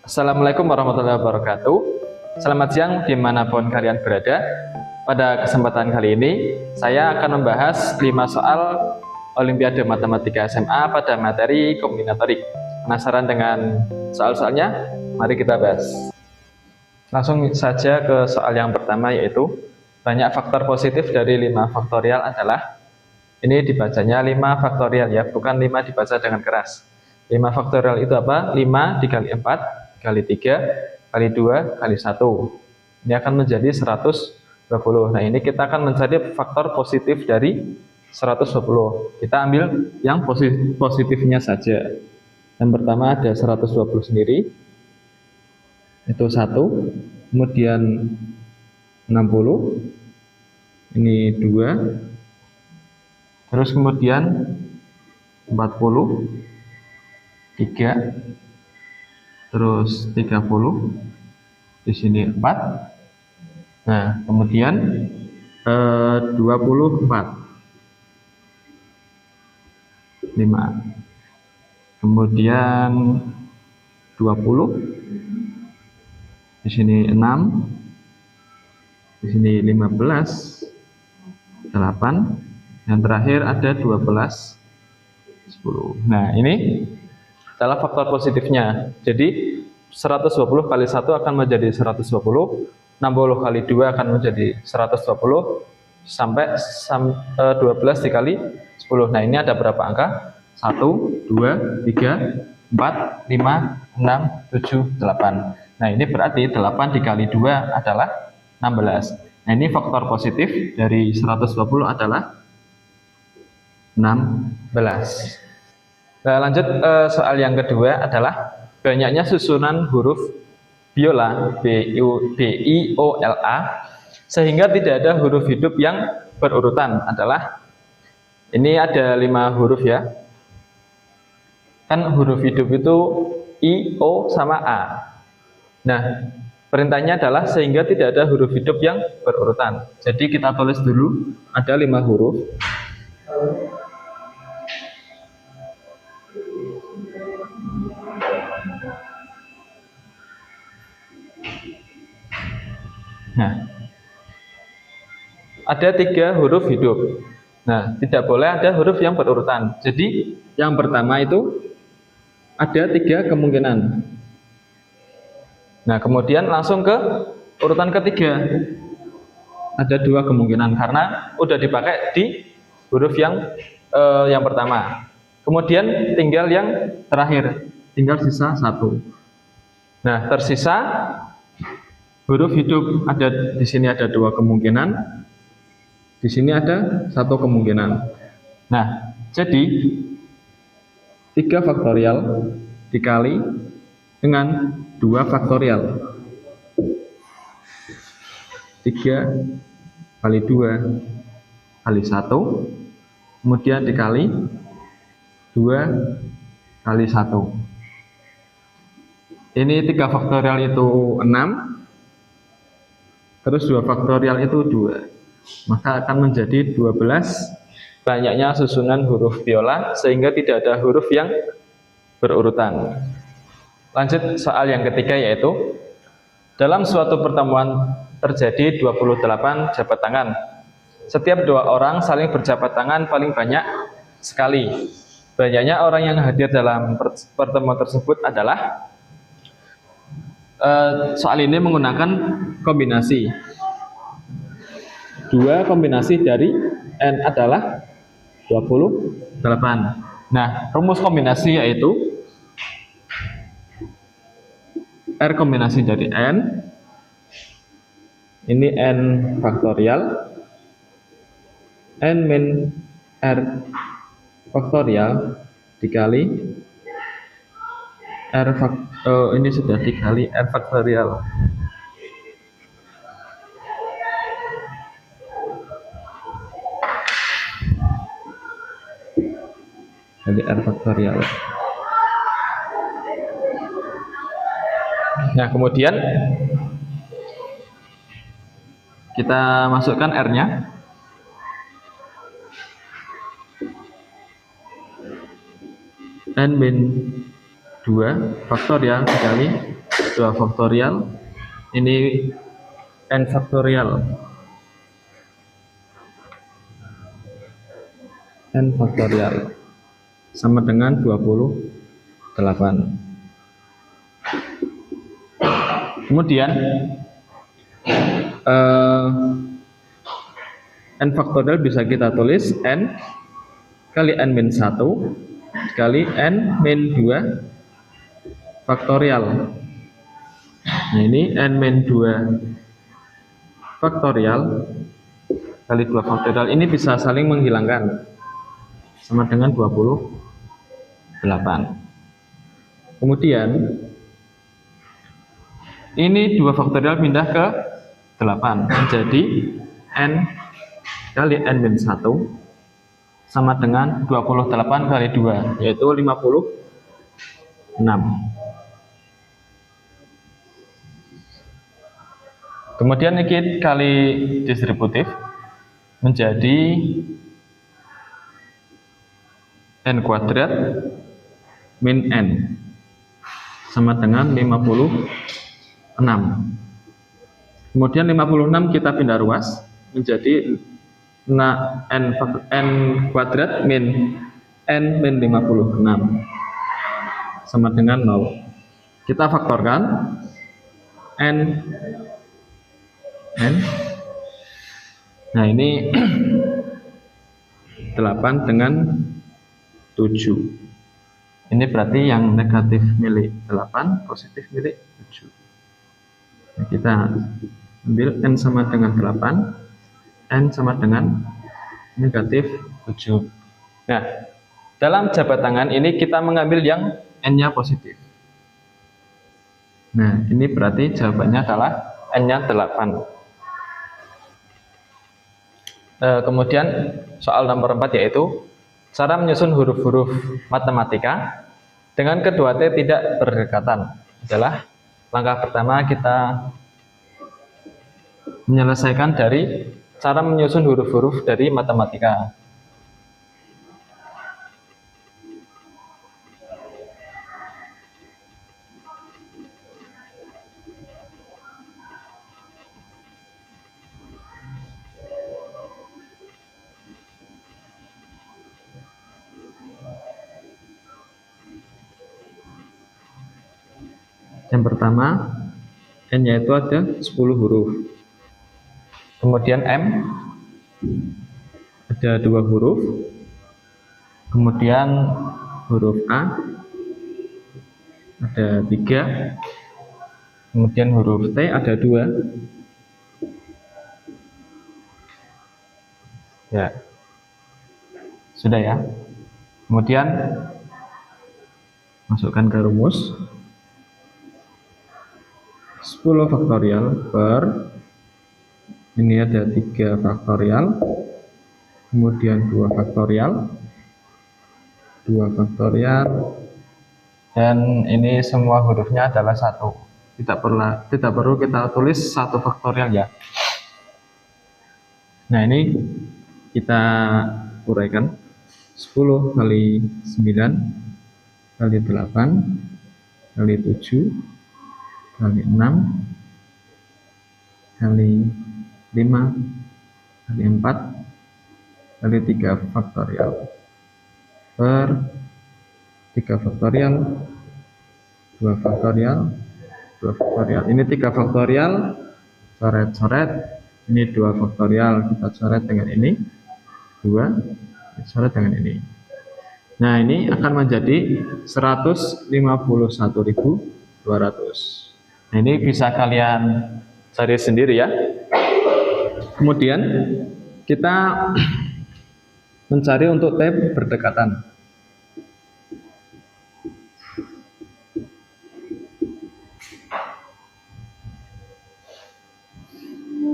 Assalamualaikum warahmatullahi wabarakatuh. Selamat siang dimanapun kalian berada. Pada kesempatan kali ini, saya akan membahas 5 soal Olimpiade Matematika SMA pada materi kombinatorik. Penasaran dengan soal-soalnya? Mari kita bahas. Langsung saja ke soal yang pertama, yaitu banyak faktor positif dari 5 faktorial adalah, ini dibacanya 5 faktorial ya, bukan 5 dibaca dengan keras. 5 faktorial itu apa? 5 dikali 4, kali 3, kali 2, kali 1. Ini akan menjadi 120. Nah, ini kita akan mencari faktor positif dari 120. Kita ambil yang positifnya saja. Yang pertama ada 120 sendiri, itu 1. Kemudian 60, ini 2. Terus kemudian 40, 3, terus 30, di sini 4. Nah, kemudian 24, 5. Kemudian 20, di sini 6, di sini 15, 8. Yang terakhir ada 12, 10. Nah, ini adalah faktor positifnya. Jadi 120 kali 1 akan menjadi 120, 60 kali 2 akan menjadi 120, sampai 12 dikali 10. Nah, ini ada berapa angka? 1, 2, 3, 4, 5, 6, 7, 8. Nah, ini berarti 8 dikali 2 adalah 16. Nah, ini faktor positif dari 120 adalah 16. Nah, lanjut soal yang kedua adalah banyaknya susunan huruf biola BIOLA sehingga tidak ada huruf hidup yang berurutan. Adalah, ini ada 5 huruf ya. Kan huruf hidup itu I, O, sama A. Nah, perintahnya adalah sehingga tidak ada huruf hidup yang berurutan. Jadi kita tulis dulu, ada 5 huruf. Nah, ada 3 huruf hidup. Nah, tidak boleh ada huruf yang berurutan. Jadi, yang pertama itu ada 3 kemungkinan. Nah, kemudian langsung ke urutan ketiga. Ada 2 kemungkinan karena udah dipakai di huruf yang pertama. Kemudian tinggal yang terakhir, tinggal sisa 1. Nah, tersisa huruf hidup ada di sini ada 2 kemungkinan. Di sini ada 1 kemungkinan. Nah, jadi 3 faktorial dikali dengan 2 faktorial. 3 kali 2 kali 1, kemudian dikali 2 kali 1. Ini 3 faktorial itu 6, terus 2 faktorial itu 2. Maka akan menjadi 12 banyaknya susunan huruf biola sehingga tidak ada huruf yang berurutan. Lanjut soal yang ketiga, yaitu dalam suatu pertemuan terjadi 28 jabat tangan. Setiap 2 orang saling berjabat tangan paling banyak sekali. Banyaknya orang yang hadir dalam pertemuan tersebut adalah, soal ini menggunakan kombinasi. 2 kombinasi dari N adalah 28. Nah, rumus kombinasi yaitu R kombinasi dari N, ini N faktorial, N min R faktorial dikali ini sudah dikali R faktorial. Jadi R faktorial. Nah, kemudian kita masukkan R-nya. N min 2 faktorial dikali 2 faktorial, ini n faktorial. N faktorial sama dengan 28. Kemudian n faktorial bisa kita tulis n kali n min 1 kali n min 2 faktorial. Nah, ini n min 2 faktorial kali 2 faktorial ini bisa saling menghilangkan, sama dengan 28. Kemudian ini 2 faktorial pindah ke 8 menjadi n kali n min 1 sama dengan 28 kali 2, yaitu 56. Kemudian ini kali distributif menjadi n kuadrat min n sama dengan 56. Kemudian 56 kita pindah ruas menjadi n kuadrat min n min 56 sama dengan 0. Kita faktorkan n. Nah, ini 8 dengan 7. Ini berarti yang negatif milik 8, positif milik 7. Nah, kita ambil n sama dengan 8, n sama dengan negatif 7. Nah, dalam jabat tangan ini kita mengambil yang n-nya positif. Nah, ini berarti jawabannya adalah n-nya 8. Kemudian soal nomor 4 yaitu cara menyusun huruf-huruf matematika dengan kedua T tidak berdekatan. Adalah langkah pertama kita menyelesaikan dari cara menyusun huruf-huruf dari matematika. Yang pertama, n-nya itu ada 10 huruf. Kemudian m ada 2 huruf. Kemudian huruf a ada 3. Kemudian huruf t ada 2. Ya. Sudah ya. Kemudian masukkan ke rumus. 10 faktorial per ini ada 3 faktorial, kemudian 2 faktorial, 2 faktorial, dan ini semua hurufnya adalah 1. Tidak perlu kita tulis 1 faktorial ya. Nah, ini kita uraikan. 10 kali 9 kali 8 kali 7 kali 6 kali 5 kali 4 kali 3 faktorial per 3 faktorial 2 faktorial 2 faktorial. Ini 3 faktorial coret-coret, ini 2 faktorial kita coret dengan ini 2 coret dengan ini. Nah, ini akan menjadi 151.200. Nah, ini bisa kalian cari sendiri ya. Kemudian kita mencari untuk T berdekatan.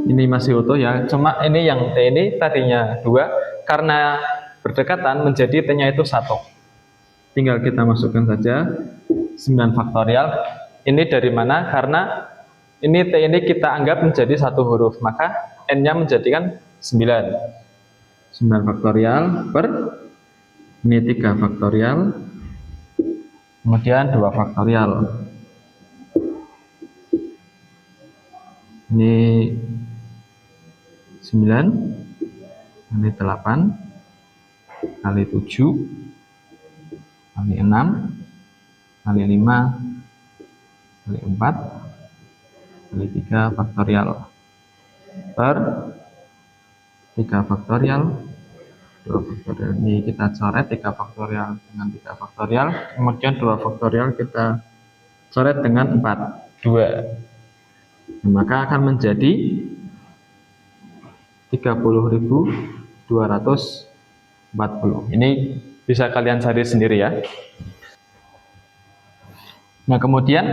Ini masih utuh ya, cuma ini yang T ini tadinya 2, karena berdekatan menjadi T-nya itu 1. Tinggal kita masukkan saja 9 faktorial. Ini dari mana? Karena ini T ini kita anggap menjadi 1 huruf, maka N-nya menjadikan 9. 9 faktorial per ini 3 faktorial, kemudian 2 faktorial. Ini 9 kali 8 kali 7 kali 6 kali 5 kali 4 kali 3 faktorial per 3 faktorial 2 faktorial. Ini kita coret 3 faktorial dengan 3 faktorial, kemudian 2 faktorial kita coret dengan 4 2. Maka akan menjadi 30.240. Ini bisa kalian cari sendiri ya. Nah, kemudian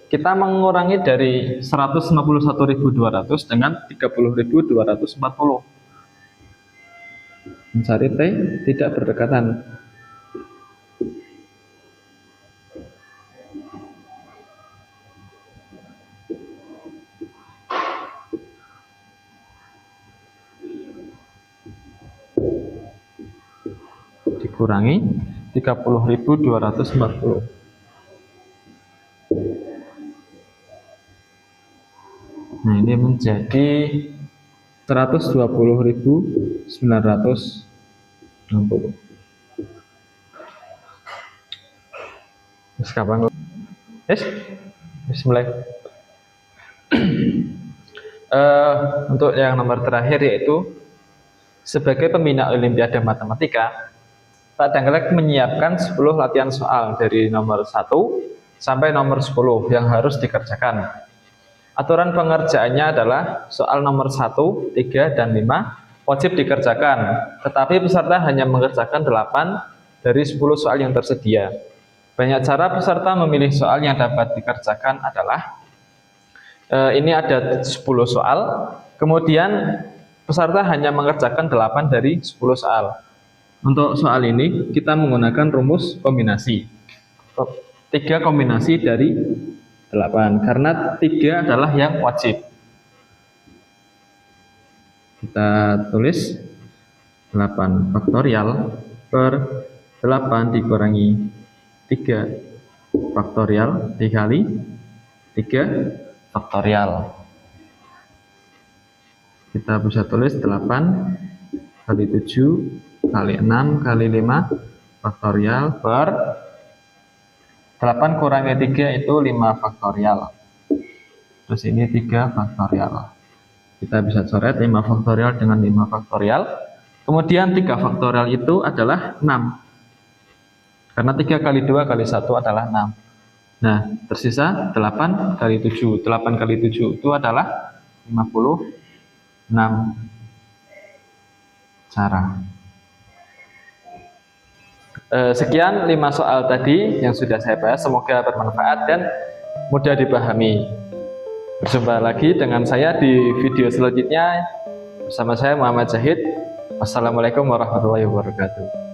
kita mengurangi dari 151.200 dengan 30.240. Mencari T tidak berdekatan. Dikurangi 30.240. Nah, ini menjadi 120.960. Terus kapan? Mulai. Untuk yang nomor terakhir yaitu sebagai pembina Olimpiade Matematika, Pak Dangklek menyiapkan 10 latihan soal dari nomor 1 sampai nomor 10 yang harus dikerjakan. Aturan pengerjaannya adalah soal nomor 1, 3, dan 5 wajib dikerjakan, tetapi peserta hanya mengerjakan 8 dari 10 soal yang tersedia. Banyak cara peserta memilih soal yang dapat dikerjakan adalah ini ada 10 soal, kemudian peserta hanya mengerjakan 8 dari 10 soal. Untuk soal ini kita menggunakan rumus kombinasi 3 kombinasi dari 8 karena 3 adalah yang wajib. Kita tulis 8 faktorial per 8 dikurangi 3 faktorial dikali 3 faktorial. Kita bisa tulis 8 kali 7 kali 6 kali 5 faktorial per 8 kurangi 3 itu 5 faktorial. Terus ini 3 faktorial. Kita bisa coret 5 faktorial dengan 5 faktorial. Kemudian 3 faktorial itu adalah 6. Karena 3 kali 2 kali 1 adalah 6. Nah, tersisa 8 kali 7. 8 kali 7 itu adalah 56 cara. Sekian 5 soal tadi yang sudah saya bahas, semoga bermanfaat dan mudah dipahami. Berjumpa lagi dengan saya di video selanjutnya bersama saya Muhammad Zahid. Wassalamualaikum warahmatullahi wabarakatuh.